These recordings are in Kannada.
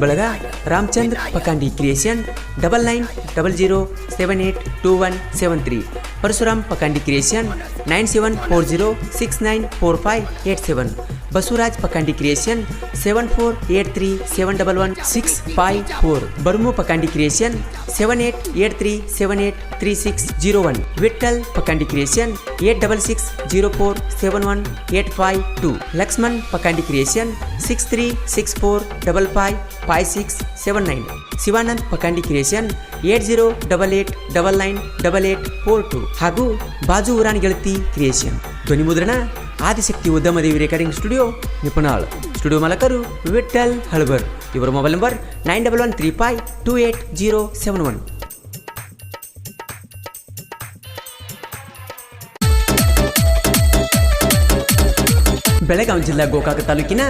ಬಳಗ Ramachandra Pakandi creation 9900782173 Parashuram Pakandi creation 9740694587 Basavaraj Pakandi creation 7483711654 Barmu Pakandi creation 7883783601 Vithal Pakandi creation 8660471852 Lakshman Pakandi creation 6364555679 Shivanand Pakandi creation 8088998842 ಹಾಗೂ ಬಾಜು ಊರಾನ್ ಗೆಳತಿ ಕ್ರಿಯೇಷನ್ ಧ್ವನಿ ಮುದ್ರಣ Adishakti Udyamadevi recording studio ನಿಪುಣಾಳ್ studio ಮಾಲಕರು ವಿಠಲ್ ಹಳಬರ್ ಇವರ ಮೊಬೈಲ್ ನಂಬರ್ 9113528071 ಬೆಳಗಾವಿ ಜಿಲ್ಲಾ ಗೋಕಾಕ ತಾಲೂಕಿನ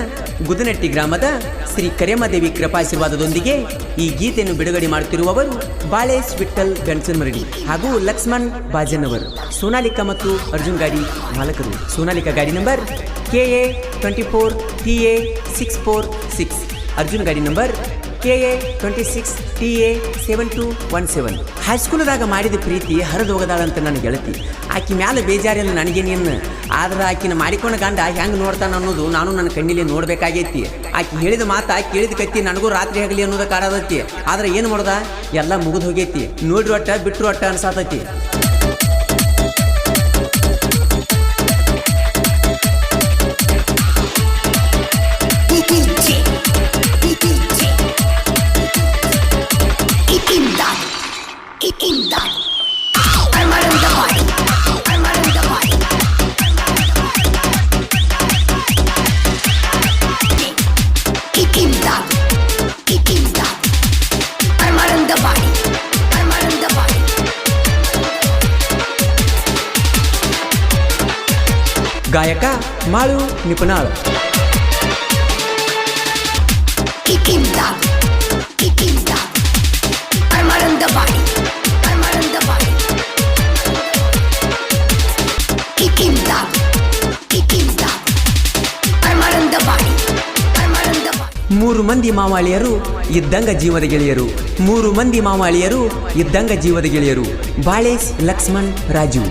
ಗುದನಟ್ಟಿ ಗ್ರಾಮದ ಶ್ರೀ ಕರೇಮದೇವಿ ಕೃಪಾಶೀರ್ವಾದದೊಂದಿಗೆ ಈ ಗೀತೆಯನ್ನು ಬಿಡುಗಡೆ ಮಾಡುತ್ತಿರುವವರು ಬಾಳೇಶ್ ವಿಠಲ್ ಗಣಸನ್ಮರಡಿ ಹಾಗೂ ಲಕ್ಷ್ಮಣ್ ಬಾಜನ್ನವರು ಸೋನಾಲಿಕಾ ಮತ್ತು ಅರ್ಜುನ್ ಗಾಡಿ ಮಾಲಕರು ಸೋನಾಲಿಕಾ ಗಾಡಿ ನಂಬರ್ KA 24 TA 646 ಅರ್ಜುನ್ ಗಾಡಿ ನಂಬರ್ KA 26 TA 7217 ಹೈಸ್ಕೂಲ್ದಾಗ ಮಾಡಿದ ಪ್ರೀತಿ ಹರಿದು ಹೋಗದಾಳಂತ ನನ್ನ ಗೆಳತಿ ಆಕಿ ಮ್ಯಾಲ ಬೇಜಾರಿಲ್ಲ ನನಗೇನೇನು ಆದ್ರೆ ಆಕಿನ ಮಾಡಿಕೊಂಡ ಗಂಡ ಹೆಂಗೆ ನೋಡ್ತಾನ ಅನ್ನೋದು ನಾನು ನನ್ನ ಕಣ್ಣಿಲೆ ನೋಡ್ಬೇಕಾಗೈತಿ ಆಕಿ ಹೇಳಿದ ಮಾತಾ ಕೇಳಿದ ಕತ್ತಿ ನನಗೂ ರಾತ್ರಿ ಆಗಲಿ ಅನ್ನೋದು ಕಾಡದೈತಿ ಆದ್ರೆ ಏನು ಮಾಡೋದ ಎಲ್ಲ ಮುಗಿದು ಹೋಗೈತಿ ನೋಡ್ರಿ ಒಟ್ಟ ಬಿಟ್ರು ಒಟ್ಟ ಅನ್ಸಾತೈತಿ ಗಾಯಕ ಮಾಳು ನಿಪುಣಾಳ್ ಮೂರು ಮಂದಿ ಮಾವಾಳಿಯರು ಇದ್ದಂಗ ಜೀವದ ಗೆಳೆಯರು ಮೂರು ಮಂದಿ ಮಾವಾಳಿಯರು ಇದ್ದಂಗ ಜೀವದ ಗೆಳೆಯರು ಬಾಳೇಶ್ ಲಕ್ಷ್ಮಣ್ ರಾಜು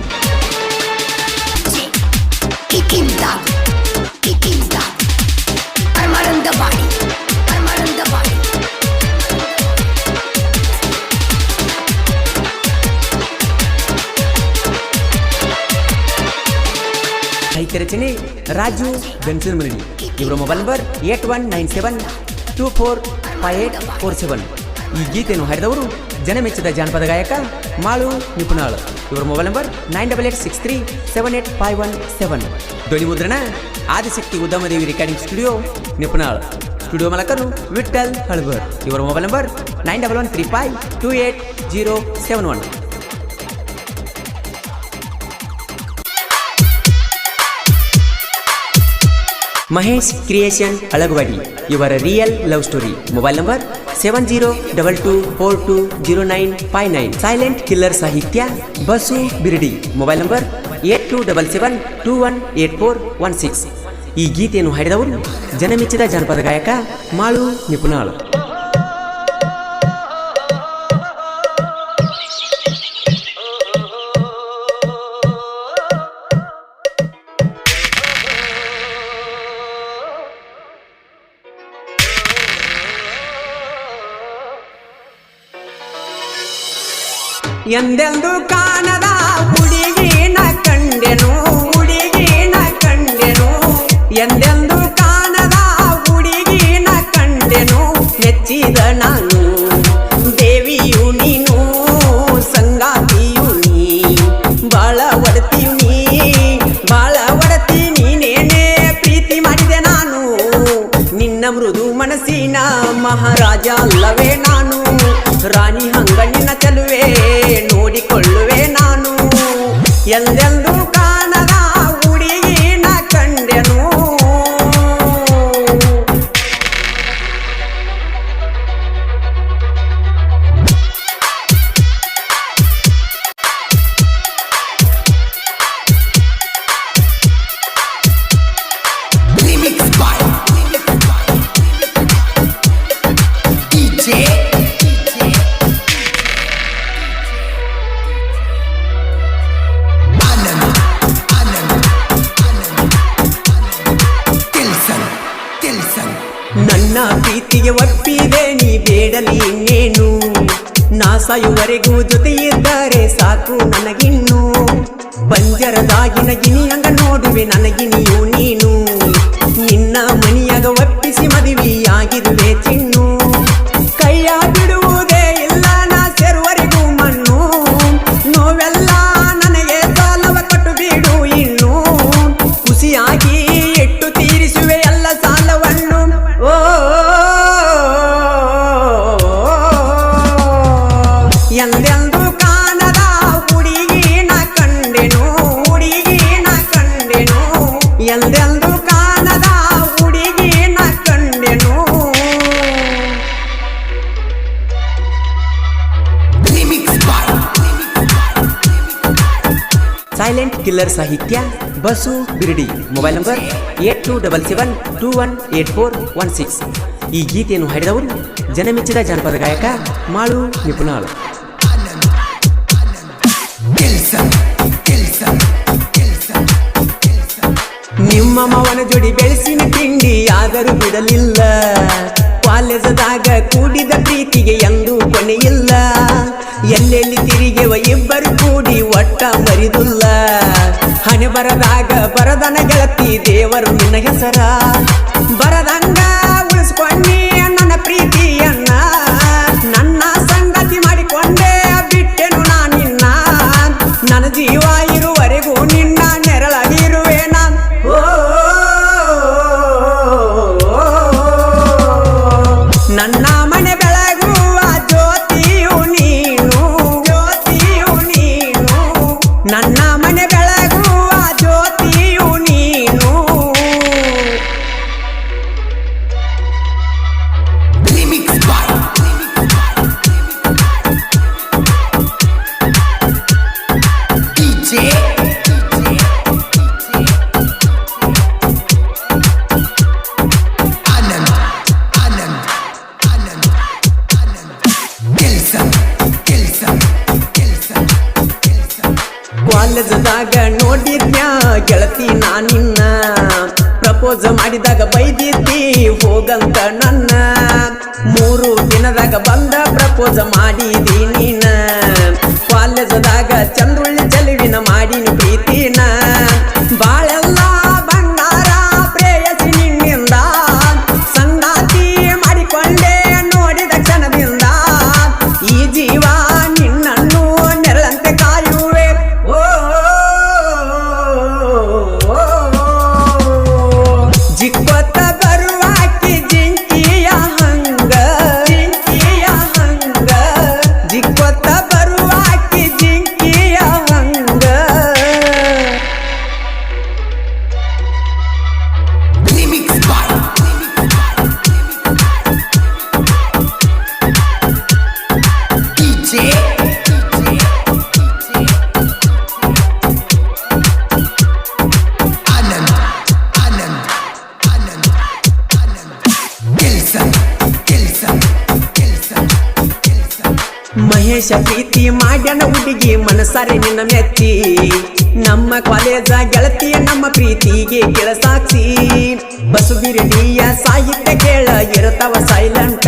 ಸಾಹಿತ್ಯ ರಚನೆ ರಾಜು ಗಣಸನ್ಮರಡಿ ಇವರ ಮೊಬೈಲ್ ನಂಬರ್ 8197245847 ಈ ಗೀತೆಯನ್ನು ಹಾಡಿದವರು ಜನಮೆಚ್ಚಿದ ಜಾನಪದ ಗಾಯಕ ಮಾಳು ನಿಪುಣಾಳ್ ಇವರ ಮೊಬೈಲ್ ನಂಬರ್ 9886378517 ಧ್ವನಿ ಮುದ್ರಣ Adishakti Udyamadevi recording studio ನಿಪುಣಾಳ್ studio ಮಾಲಕರು ವಿಠಲ್ ಹಳಬರ್ ಇವರ mobile number 9113528071 Mahesh creation Alagawadi ಇವರ real love story mobile number 7022420959 silent killer ಸಾಹಿತ್ಯ ಬಸು ಬಿರಡಿ ಮೊಬೈಲ್ ನಂಬರ್ 8277218416 ಈ ಗೀತೆಯನ್ನು ಹಾಡಿದವರು ಜನಮೆಚ್ಚಿದ ಜಾನಪದ ಗಾಯಕ ಮಾಳು ನಿಪುಣಾಳ್ ಎಂದೆಂದು ಕಾಣದ ಹುಡುಗಿನ ಕಂಡೆನು ಹುಡುಗಿನ ಕಂಡೆನು ಎಂದೆಂದು ಕಾಣದ ಹುಡುಗಿನ ಕಂಡೆನು ಮೆಚ್ಚಿದ ನಾನು ದೇವಿಯು ನೀನು ಸಂಗಾತಿಯು ನೀ ಬಾಳ ಒಡತಿಯು ನೀ ಬಾಳ ಒಡತಿ ನೀನೇನೇ ಪ್ರೀತಿ ಮಾಡಿದೆ ನಾನು ನಿನ್ನ ಮೃದು ಮನಸ್ಸಿನ ಮಹಾರಾಜ ಅಲ್ಲವೇ ನಾನು ರಾಣಿ ಹಂಗ ನಿನ್ನ ಚೆಲುವೆ ನೋಡಿಕೊಳ್ಳುವೆ ನಾನು ಎಂದೆಂದು ಕಾಣದ ಹುಡುಗಿನ ಕಂಡೆನು ಒಪ್ಪಿದೆ ನೀ ಬೇಡಲಿ ಇನ್ನೇನು ನಾ ಸಾಯುವರೆಗೂ ಜೊತೆ ಇದ್ದರೆ ಸಾಕು ನನಗಿನ್ನು ಪಂಜರದಾಗಿನ ಗಿನಿಯಂಗ ನೋಡುವೆ ನನಗಿನಿಯು ನೀನು ನಿನ್ನ ಮನಿಯಾಗ ಒಪ್ಪಿಸಿ ಮದುವೆಯಾಗಿರುವೆ ಚಿನ್ನು ಕೈಯ ಬಿಡುವುದೇ ಇಲ್ಲ ನಾ ಸೇರುವರೆಗೂ ಮಣ್ಣು ನೋವೆಲ್ಲ ನನಗೆ ಸಾಲವ ಕೊಟ್ಟು ಬಿಡು ಇನ್ನು ಖುಷಿಯಾಗಿ ಇಟ್ಟು ತೀರಿಸುವೆ ಎಲ್ಲ ಸಾಲವನ್ನು ಓ ಎಂದೆಂದು ಕಾಣದ ಹುಡುಗಿನ ಕಂಡೆನು ಹುಡುಗಿನ ಕಂಡೆನು ಎಂದೆಂದು ಕಾಣದ ಹುಡುಗಿನ ಕಂಡೆನು ಸೈಲೆಂಟ್ ಕಿಲ್ಲರ್ ಸಾಹಿತ್ಯ ಬಸು ಬಿರ್ಡಿ ಮೊಬೈಲ್ ನಂಬರ್ 8277218416 ಈ ಗೀತೆಯನ್ನು ಹಾಡಿದವರು ಜನಮೆಚ್ಚಿದ ಜಾನಪದ ಗಾಯಕ ಮಾಳು ನಿಪುಣಾಳು ನಿಮ್ಮ ಮಾವನ ಜೋಡಿ ಬೆಳೆಸಿನ ತಿಂಡಿ ಆದರೂ ಬಿಡಲಿಲ್ಲ ಕಾಲೇಜದಾಗ ಕೂಡಿದ ಪ್ರೀತಿಗೆ ಎಂದೂ ಕೊನೆಯಿಲ್ಲ ಎಲ್ಲೆಲ್ಲಿ ತಿರುಗಿವ ಇಬ್ಬರು ಕೂಡಿ ಒಟ್ಟ ಮರಿದುಲ್ಲ ಹಣೆ ಬರದಾಗ ಬರದನ ಗೆಳತಿ ದೇವರು ನಿನ್ನ ಹೆಸರ ಬರದಂಗ ಉಳಿಸ್ಕೊಂಡಿ ನನ್ನ ಪ್ರೀತಿಯನ್ನ ನನ್ನ ಸಂಗತಿ ಮಾಡಿಕೊಂಡೆ ಬಿಟ್ಟೆನು ನಾನಿನ್ನ ನನ್ನ ಜೀವ ಇರುವರೆಗೂ ನಿನ್ನ ನೆರಳಾಗಿರುವೆ ನಾನು ನನ್ನ ಮನೆ ಬೆಳಗುವ ಜ್ಯೋತಿಯು ನೀನು ಜ್ಯೋತಿಯು ನೀನು ನನ್ನ ಮನೆ ಬೆಳಗುವ ಜ್ಯೋತಿಯು ನೀನು ಕಾಲೇಜದಾಗ ನೋಡಿದ್ನ್ಯ ಗೆಳತಿ ನಾನಿನ್ನ ಪ್ರಪೋಸ್ ಮಾಡಿದಾಗ ಬೈದಿದ್ದಿ ಹೋಗಂತ ನನ್ನ 3 ದಿನದಾಗ ಬಂದ ಪ್ರಪೋಸ್ ಮಾಡಿದಿ ನೀನ ಕಾಲೇಜದಾಗ ಚಂದ್ರುಳ್ಳಿ ಚೆಲುವಿನ ಮಾಡಿನ ಪ್ರೀತಿನ ಬಾಳೆಲ್ಲ ಬಂಗಾರ ಪ್ರೇಯಸಿ ನಿನ್ನಿಂದ ಸಂಗಾತಿ ಮಾಡಿಕೊಂಡೆ ನೋಡಿದ ಕ್ಷಣದಿಂದ ಈ ಜೀವ ನಿನ್ನನ್ನು ನೆರಳಂತೆ ಕಾಯುವೆ ಜಿಕ್ಕೊತ್ತ ಬರುವಾಕಿ ಜಿಂಕಿಯ ಹಂಗ ಜಿಂಕಿಯ ಹಂಗ ಜಿಕ್ಕೊತ್ತ ಬರುವಾಕಿ ಜಿಂಕಿಯ ಹಂಗ ಮಹೇಶ ಪ್ರೀತಿ ಮಾಡ್ಯಾನ ಹುಡುಗಿ ಮನಸಾರೆ ನಿನ್ನ ಮೆಚ್ಚಿ ನಮ್ಮ ಕಾಲೇಜ ಗೆಳತಿಯ ನಮ್ಮ ಪ್ರೀತಿಗೆ ಕೆಳ ಸಾಕ್ಷಿ ಬಸು ಬಿರಡಿಯ ಸಾಹಿತ್ಯ ಕೇಳ ಇರತವ ಸೈಲೆಂಟ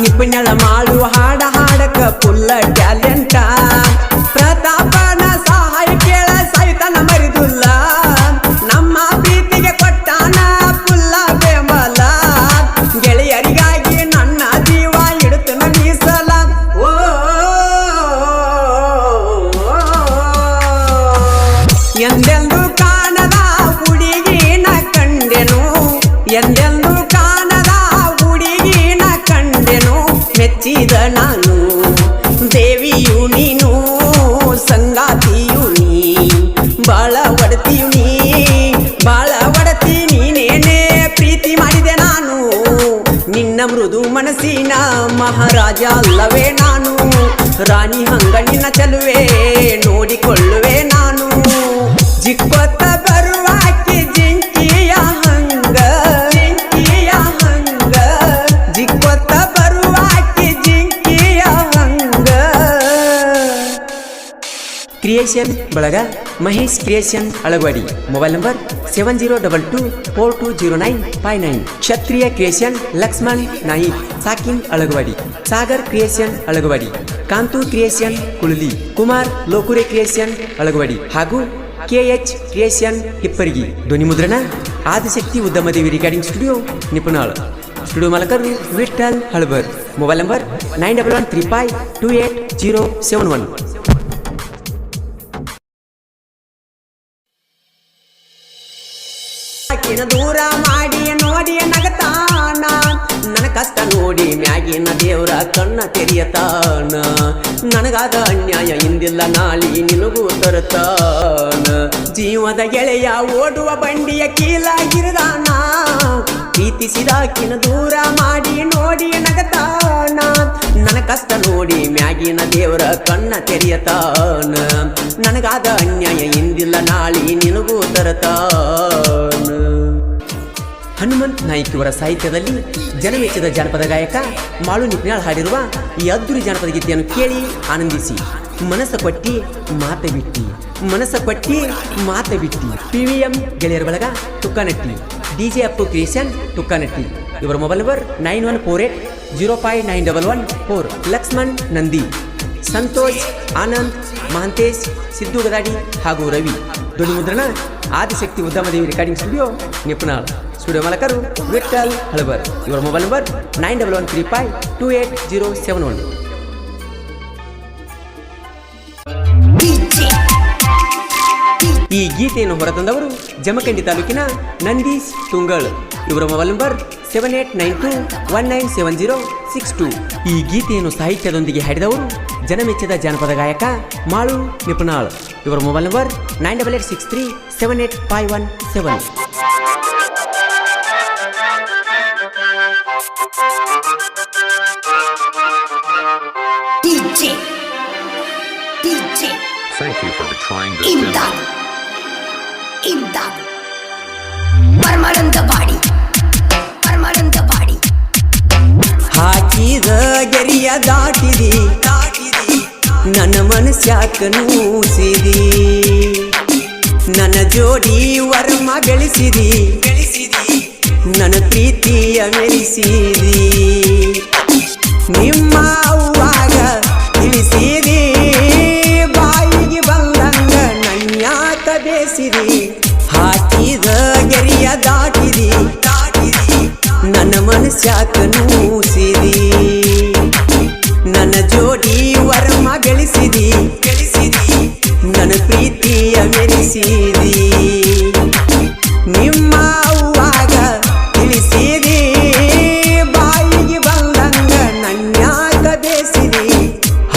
ನಿಪುಣಳ ಮಾಡು ಹಾಡ ಹಾಡಕ ಫುಲ್ಲ ಟ್ಯಾಲೆಂಟ ಪ್ರತಾಪನ ಸಹಾಯ ಕೇಳ ಸಹಿತನ ಮರಿದುಲ್ಲ ನಮ್ಮ ಪ್ರೀತಿಗೆ ಕೊಟ್ಟಾನ ಫುಲ್ಲ ಬೆಂಬಲ ಗೆಳೆಯರಿಗಾಗಿ ನನ್ನ ಜೀವ ಇಡುತ್ತನ ಮೀಸಲ ಎಂದೆಂದು ಕಾಣದ ಹುಡುಗಿನ ಕಂಡೆನು ಎಂದೆಂದು ಕಾಣದ ಹುಡುಗಿನ ಕಂಡೆನು ಮೆಚ್ಚಿದ ನಾನು ದೇವಿಯು ನೀನು ಸಂಗಾತಿಯು ನೀ ಬಾಳ ಒಡತಿಯು ನೀ ಬಾಳ ಒಡತಿ ನೀನೇನೆ ಪ್ರೀತಿ ಮಾಡಿದೆ ನಾನು ನಿನ್ನ ಮೃದು ಮನಸ್ಸಿನ ಮಹಾರಾಜ ಅಲ್ಲವೇ ನಾನು ರಾಣಿ ಹಂಗ ನಿನ್ನ ಚೆಲುವೆ ನೋಡಿಕೊಳ್ಳುವೆ ನಾನು ಜಿಕ್ಕೊತ್ತ ಬರುವಾಕಿ ಜಿಂಕಿಯ ಹಂಗ ಜಿಂಕಿಯ ಹಂಗ ಜಿಕ್ಕೊತ್ತ ಬರುವಾಕಿ ಜಿಂಕಿಯ ಹಂಗ ಕ್ರಿಯೇಷನ್ ಬಳಗ Mahesh creation Alagawadi. Mobile number 7022420959. Kshatriya creation Lakshman Naik ಸಾಕಿನ್ Alagawadi. Sagar creation Alagawadi. Kantu creation Kulali. Kumar Lokure creation Alagawadi ಹಾಗೂ KH ಕ್ರಿಯೇಷನ್ ಹಿಪ್ಪರಿಗಿ. ಧ್ವನಿ ಮುದ್ರಣ Adishakti Udyamadevi recording studio ನಿಪುಣಾಳ್. Studio ಮಾಲಕರು ವಿಠಲ್ ಹಳಬರ್. Mobile number 9135288071. ದೂರ ಮಾಡಿ ನೋಡಿ ನಗತಾನ, ನನ್ನ ಕಷ್ಟ ನೋಡಿ ಮ್ಯಾಗಿನ ದೇವ್ರ ಕಣ್ಣ ತೆರೆಯತಾನ. ನನಗಾದ ಅನ್ಯಾಯ ಇಂದಿಲ್ಲ ನಾಳಿ ನಿನಗೂ ತರುತ್ತಾನ. ಜೀವದ ಗೆಳೆಯ ಓಡುವ ಬಂಡಿಯ ಕೀಲಾಗಿರದಾನ, ಪ್ರೀತಿಸಿದಾಕಿನ ದೂರ ಮಾಡಿ ನೋಡಿ ನಗತಾನ. ನನ್ನ ಕಷ್ಟ ನೋಡಿ ಮ್ಯಾಗಿನ ದೇವರ ಕಣ್ಣ ತೆರೆಯತಾನ. ನನಗಾದ ಅನ್ಯಾಯ ಇಂದಿಲ್ಲ ನಾಳಿ ನಿನಗೂ ತರತಾನ. ಹನುಮಂತ್ ನಾಯ್ಕ್ ಇವರ ಸಾಹಿತ್ಯದಲ್ಲಿ ಜನಮೆಚ್ಚಿದ ಜಾನಪದ ಗಾಯಕ ಮಾಳು ನಿಪ್ನಾಳ್ ಹಾಡಿರುವ ಈ ಅದ್ದೂರಿ ಜಾನಪದ ಗೀತೆಯನ್ನು ಕೇಳಿ ಆನಂದಿಸಿ. ಮನಸ್ಸ ಕೊಟ್ಟಿ ಮಾತ ಬಿಟ್ಟಿ, ಮನಸ್ಸ ಕೊಟ್ಟಿ ಮಾತ ಬಿಟ್ಟಿ. PVM ಗೆಳೆಯರ ಬಳಗ ತುಕ್ಕನಟ್ಟಿ. DJ Appu creation Tukkanatti. ಇವರ ಮೊಬೈಲ್ ನಂಬರ್ 9148059114. ಲಕ್ಷ್ಮಣ್ ನಂದಿ, ಸಂತೋಷ್, ಆನಂದ್, ಮಹಂತೇಶ್, ಸಿದ್ದು ಗದಾಡಿ ಹಾಗೂ ರವಿ. ಧ್ವನಿ ಮುದ್ರಣ Adishakti Udyamadevi recording studio ನಿಪುಣಾಳ್. Studio ಮಾಲಕರು ವಿಠಲ್ ಹಳಬರ್. ಇವರ ಮೊಬೈಲ್ ನಂಬರ್ 9113528071. ಈ ಗೀತೆಯನ್ನು ಹೊರತಂದವರು ಜಮಖಂಡಿ ತಾಲೂಕಿನ ನಂದೀಶ್ ತುಂಗಳ್. ಇವರ ಮೊಬೈಲ್ ನಂಬರ್ 7892197062. ಈ ಗೀತೆಯನ್ನು ಸಾಹಿತ್ಯದೊಂದಿಗೆ ಹಾಡಿದವರು ಜನಮೆಚ್ಚಿದ ಜಾನಪದ ಗಾಯಕ ಮಾಳು ನಿಪುಣಾಳ್. ಇವರ mobile number 9886378517. Thank you for trying this demo. Imdad Parmananda body ಹಾಕಿದ ಗೆರಿಯ ದಾಟಿದಿ, ನನ್ನ ಮನಸ್ಯಾಕ ನೂಸಿದಿ. ನನ್ನ ಜೋಡಿ ವರ್ಮ ಬೆಳೆಸಿದಿ, ನನ್ನ ಪ್ರೀತಿಯ ಮೆರೆಸಿದಿ. ನಿಮ್ಮ ಅವ್ವಾಗ ತಿಳಿಸಿದಿ, ಬಾಯಿಗೆ ಬಂದಂಗ ನನ್ಯಾಕ ಬೇಸಿದಿ. ಹಾಕಿದ ಗೆರಿಯ ದಾಟಿದಿ, ನನ್ನ ಮನಸ್ಯಾಕ ನೂಸಿದಿ. ನನ್ನ ಜೋಡಿ ವರ್ಮ ಬೆಳೆಸಿದಿ, ನನ್ನ ಪ್ರೀತಿಯ ಮೆರೆಸಿದಿ. ನಿಮ್ಮ ಅವ್ವಾಗ ತಿಳಿಸಿದಿ, ಬಾಯಿಗೆ ಬಂದಂಗ ನನ್ಯಾಕ ಬೇಸಿದಿ.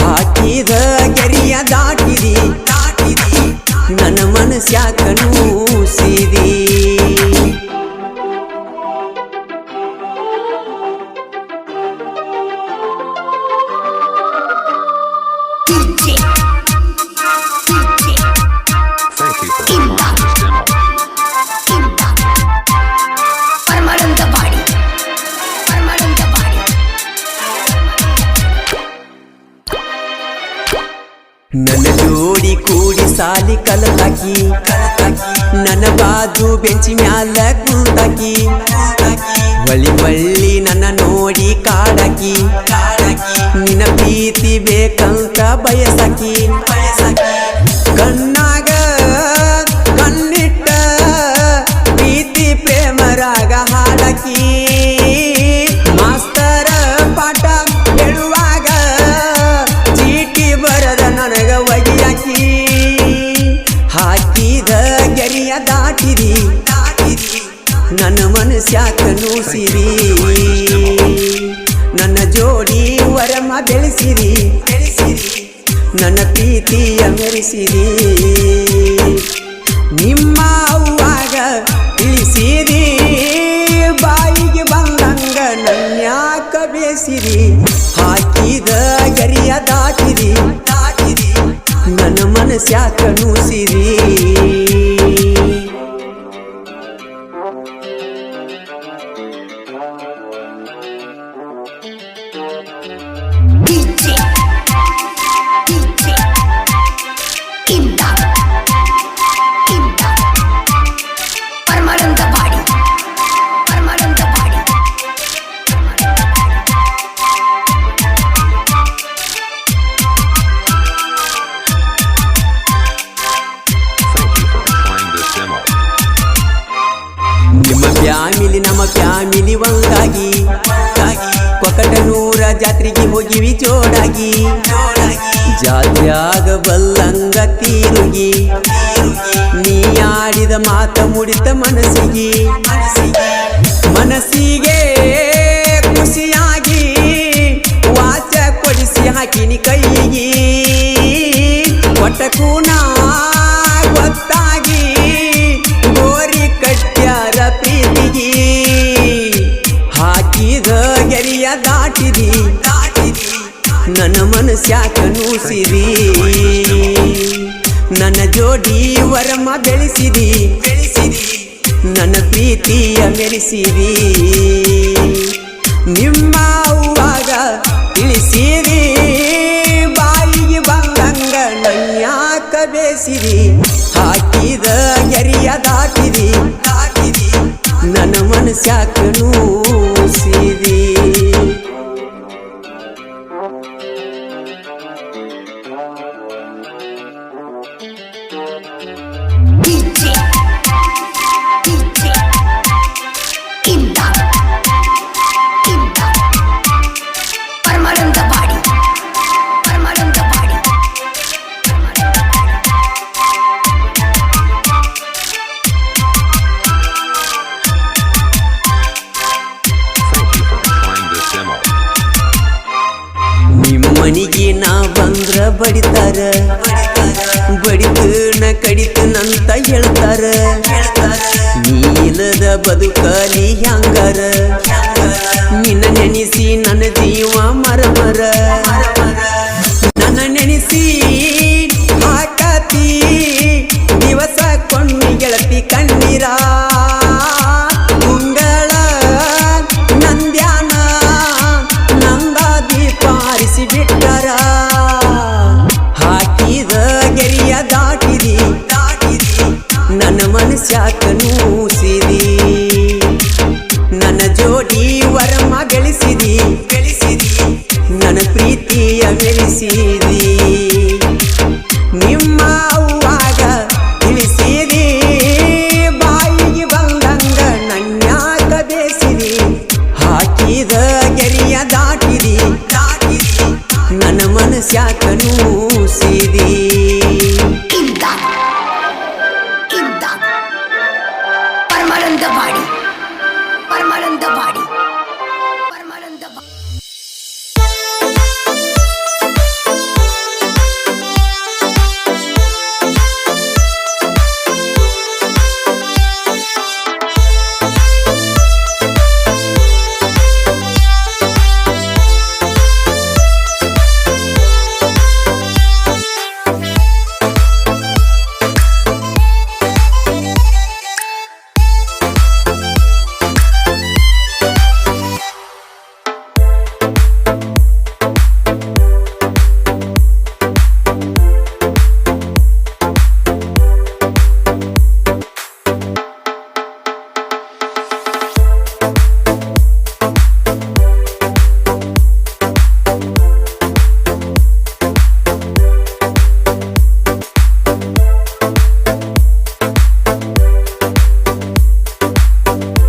ಹಾಕಿದ ಗೆರಿಯ ದಾಟಿದಿ, ನನ್ನ ಮನಸ್ಯಾಕ ನೂಸಿದಿ. Thank you for trying this demo. Parmananda body ನನ್ನ ಜೋಡಿ ಕೂಡಿ ಸಾಲಿ ಕಲತಾಕಿ, ನನ್ನ ಬಾಜು ಬೆಂಚಿ ಮ್ಯಾಲ ಕುಂತಾಕಿ. ಹೊಳ್ಳಿ ಹೊಳ್ಳಿ ನನ್ನ ನೋಡಿ ಕಾಡಾಕಿ, ನಿನ್ನ ಪ್ರೀತಿ ಬೇಕಂತ ಬಯಸಾಕಿ. ಕಣ್ಣಾಗ ಕಣ್ಣಿಟ್ಟ ಪ್ರೀತಿ ಪ್ರೇಮರಾಗ ಹಾಡಾಕಿ. ಮಾಸ್ತರ ಪಾಠ ಹೇಳುವಾಗ ಚೀಟಿ ಬರದ ನನಗ ಒಗಿಯಾಕಿ. ಹಾಕಿದ ಗೆರಿಯ ದಾಟಿದಿ, ನನ್ನ ಮನಸ್ಯಾಕ ನೂಸಿರಿ. ನನ್ನ ಜೋಡಿ ವರಮ ಬೆಳೆಸಿರಿ, ನನ್ನ ಪ್ರೀತಿಯ ಮೆರೆಸಿರಿ. ನಿಮ್ಮ ಅವ್ವಾಗ ತಿಳಿಸಿರಿ, ಬಾಯಿಗೆ ಬಂದಂಗ ನನ್ಯಾಕ ಬೇಸಿರಿ. ಹಾಕಿದ ಗೆರಿಯ ದಾಟಿರಿ, ನನ್ನ ಮನಸ್ಯಾಕ ನೂಸಿರಿ. Imdad ಸಿಂಧನೂರ ಜಾತ್ರೆಗೆ ಹೋಗಿವಿ ಜೋಡಾಗಿ ಜಾತ್ರ್ಯಾಗ ಬಲ್ಲಂಗ ತೀರುಗಿ ನೀ ಆಡಿದ ಮಾತ ಮುಡಿತ ಮನಸ್ಸಿಗೆ ಖುಷಿಯಾಗಿ ವಾಚ ಕೊಡಿಸಿ ಹಾಕಿನಿ ಕೈಗೆ ಒಟ್ಟಕ್ಕೂ ನಾ ಗೊತ್ತಾಗಿ ಗೋರಿ ಕಟ್ಟ್ಯಾರ ಪ್ರೀತಿಗೆ ಹಾಕಿದ ಗೆರಿಯ ದಾಟಿದಿ ನನ್ನ ಮನಸ್ಯಾಕ ನೂಸಿದಿ ನನ್ನ ಜೋಡಿ ವರಮ ಬೆಳೆಸಿದಿ ನನ್ನ ಪ್ರೀತಿಯ ಮೆರೆಸಿದಿ ನಿಮ್ಮ ಅವ್ವಾಗ ತಿಳಿಸಿದಿ ಬಾಯಿಗೆ ಬಂದಂಗ ನನ್ಯಾಕ ಬೇಸಿದಿ ಹಾಕಿದ ಗೆರಿಯ ದಾಟಿದಿ ನನ್ನ ಮನಸ್ಯಾಕ ನೂಸಿದಿ DJ Imdad Paramananda body Thank you for trying this demo. ನಿಮ್ಮನಿಗೆ ನಾ ಬಂದ್ರ ಬಡಿತಾರ ಬಡಿತನ ಕಡಿತನಂತ ಹೇಳ್ತಾರ ನೀಲದ ಬದುಕಲಿ ಹ್ಯಾಂಗಾರ ನಿನ್ನ ನೆನೆಸಿ ನನ್ನ ಜೀವ ಮರಮರ ನನ್ನ ನೆನೆಸಿ ಹಾಕತಿ ದಿವಸ ಕೊಂಡಿ ಗೆಳತಿ ಕಣ್ಣೀರ ಮುಂಗಳ ನಂದ್ಯಾನ ನಂದ ದೀಪ ಆರಿಸಿ ಬಿಟ್ಟರ ಹಾಕಿದ ಗೆರಿಯ ದಾಟಿದಿ ನನ್ನ ಮನಸ್ಯಾಕ ನೂಸಿದಿ ನನ್ನ ಜೋಡಿ ವರಮ ಗಳಿಸಿದಿ ನನ್ನ ಪ್ರೀತಿಯ ಬೆಳೆಸಿದಿ ನಿಮ್ಮ ಅವ್ವಾಗ ತಿಳಿಸಿದಿ ಬಾಯಿಗೆ ಬಂದಂಗ ನನ್ಯಾಕ ಬೇಸಿದಿ ಹಾಕಿದ ಗೆರಿಯ ದಾಟಿದಿ ನನ್ನ ಮನಸ್ಯಾಕ ನೂಸಿದಿ